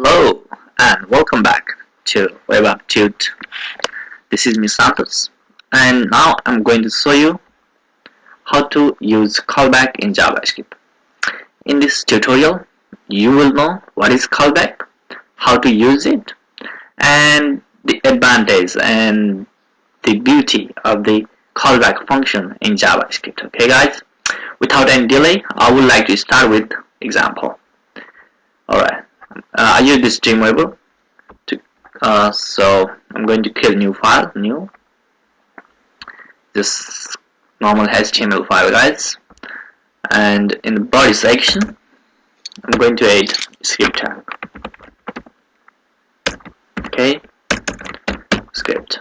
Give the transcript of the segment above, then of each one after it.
Hello and welcome back to Web Aptitude. This is Ms. Santos, and now I'm going to show you how to use callback in JavaScript. In this tutorial, you will know what is callback, how to use it, and the advantage and the beauty of the callback function in JavaScript. Okay guys, without any delay, I would like to start with example. Alright. I use this Dreamweaver so I'm going to create a new file, this normal HTML file guys, and in the body section I'm going to add script tag. Okay, script.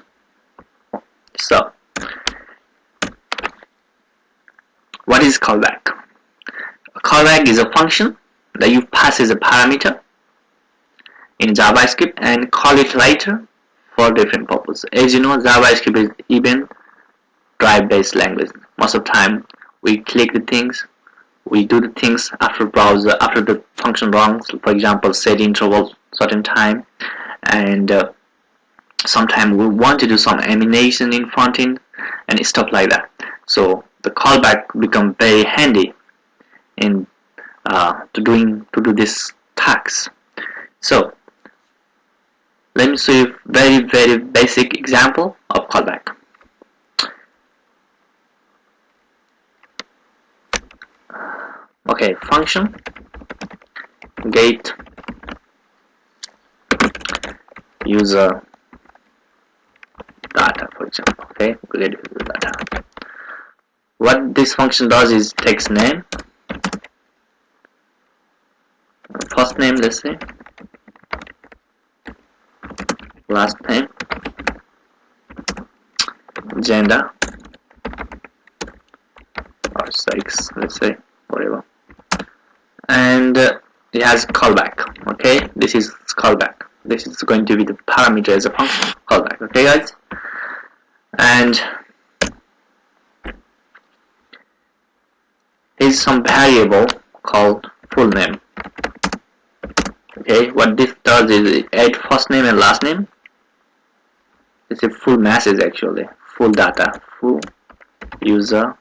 So what is callback? A callback is a function that you pass as a parameter in JavaScript and call it later for different purposes. As you know, JavaScript is event drive based language. Most of the time we click the things, we do the things after browser, after the function runs. For example, set interval certain time, and sometimes we want to do some animation in front end and stuff like that. So the callback become very handy in to do this task. So let me show you very basic example of callback. Okay, function get user data, for example. Okay, get user data. What this function does is takes name, first name, let's say, last name, gender, or sex, let's say, whatever, and it has callback. Okay, this is callback. This is going to be the parameter as a function callback. Okay guys, and here's some variable called full name. Okay, what this does is it add first name and last name. It's a full message actually, full data, full user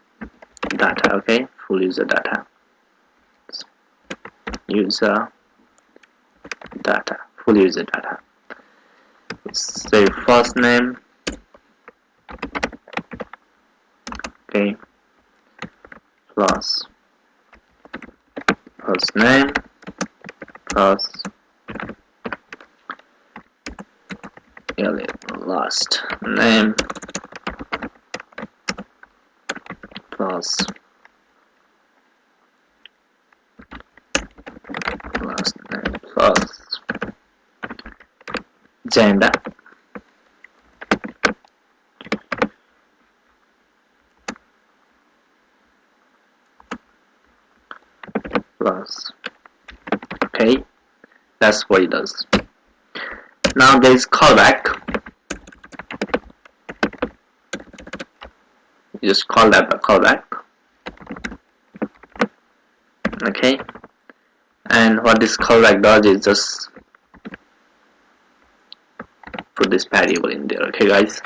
data. Okay, full user data, user data, full user data. Say first name, okay, plus first name plus last name plus last name plus gender plus, okay, that's what it does. Now there is callback. You just call that a callback. Okay, and what this callback does is just put this variable in there. Okay guys,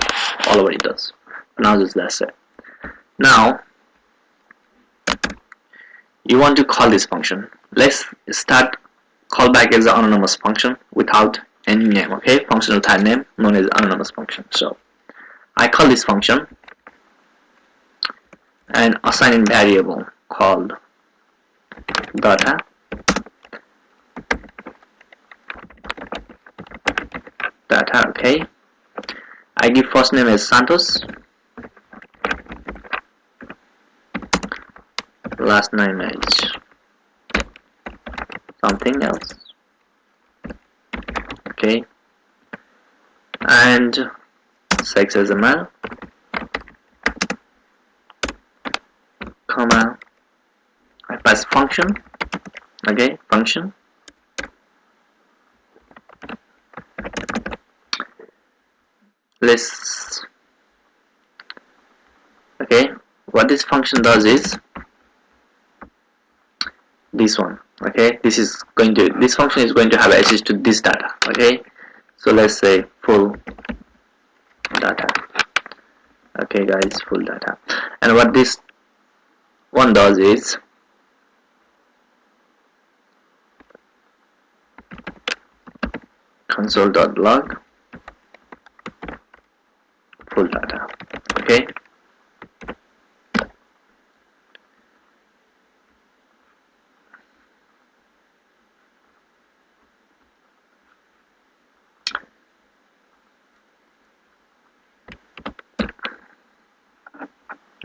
all what it does. Now that's it. Now you want to call this function. Let's start callback as an anonymous function without any name. Okay, function without name known as anonymous function. So I call this function and assign a variable called data data. Okay, I give first name as Santos, last name is something else. Okay, and sex as a male, comma, I pass function. Okay, function, let's, okay, what this function does is this one. Okay, this function is going to have access to this data. Okay, so let's say full data. Okay guys, full data. And what this one does is console.log full data. Okay,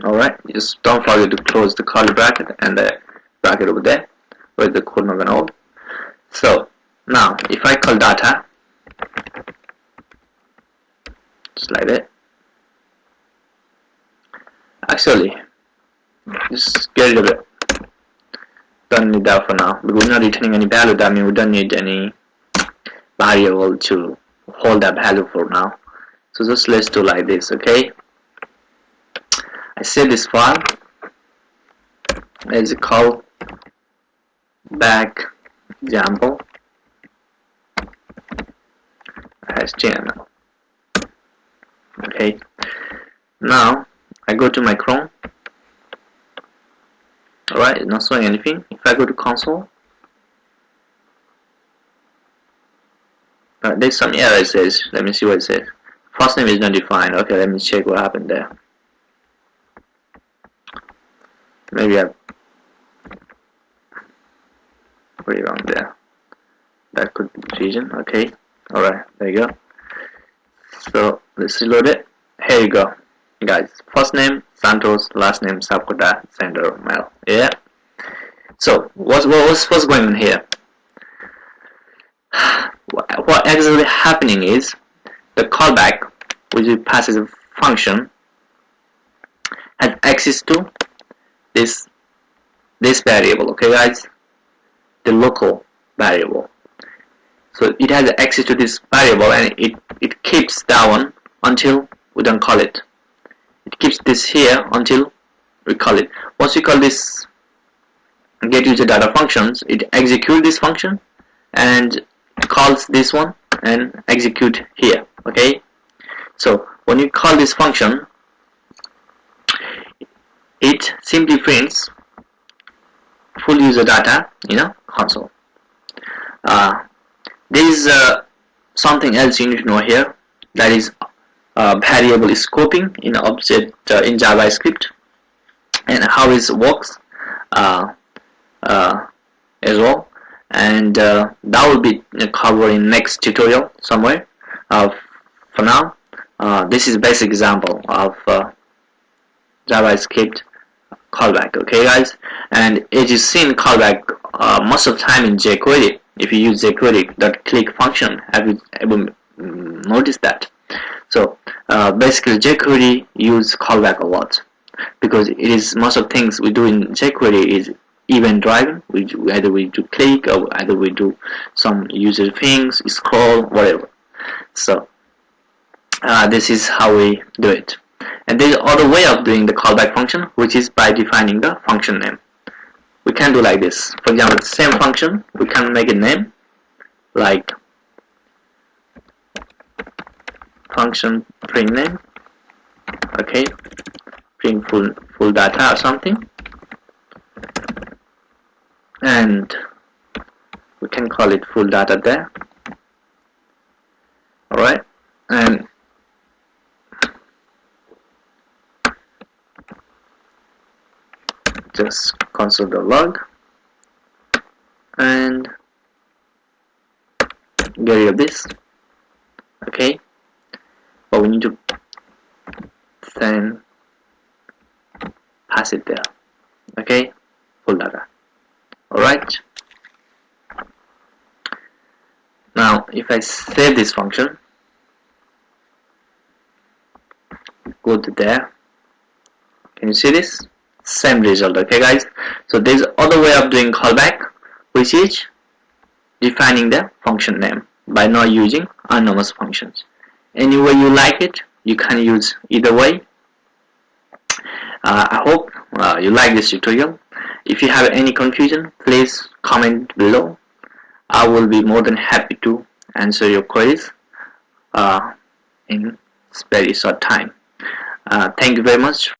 alright, just don't forget to close the curly bracket and the bracket over there with the code not gonna hold. So now if I call data just like that, actually just get rid of it, don't need that for now because we're not returning any value. That means we don't need any variable to hold that value for now. So just let's do like this. Okay, I save this file as a callback example HTML. Okay, now I go to my Chrome. Alright, it's not showing anything. If I go to console, there's some error it says. Let me see what it says. First name is not defined. Okay, let me check what happened there. Maybe I put it wrong there. That could be the reason. Okay, alright, there you go. So let's reload it. Here you go, guys. First name Santos, last name Sapkota, sender mail. Yeah. So what's going on here? What exactly happening is the callback, which is passes a function, has access to this variable. Okay, guys, the local variable. So it has access to this variable, and it keeps that one until we don't call it. It keeps this here until we call it. Once we call this get user data functions, it executes this function and calls this one and execute here. Okay, so when you call this function, it simply prints full user data in a console. There is something else you need to know here, that is variable scoping in object in JavaScript, and how it works as well, and that will be covered in next tutorial somewhere. For now, this is basic example of JavaScript callback. Okay, guys, and as you see in callback, most of the time in jQuery, if you use jQuery.click function, have you ever noticed that? So basically jQuery use callback a lot because it is most of things we do in jQuery is event driven. Either we do click or either we do some user things, scroll, whatever. So this is how we do it. And there is other way of doing the callback function, which is by defining the function name. We can do like this. For example, the same function, we can make a name like function print name. Okay, print full data or something, and we can call it full data there. Alright, and just console.log and get rid of this. Okay, but we need to then pass it there. Okay, full data. Alright, now if I save this function, go to there, can you see this? Same result. Okay, guys, so there's other way of doing callback, which is defining the function name by not using anonymous functions. Any way you like it, you can use either way. I hope you like this tutorial. If you have any confusion, please comment below. I will be more than happy to answer your queries in very short time. Thank you very much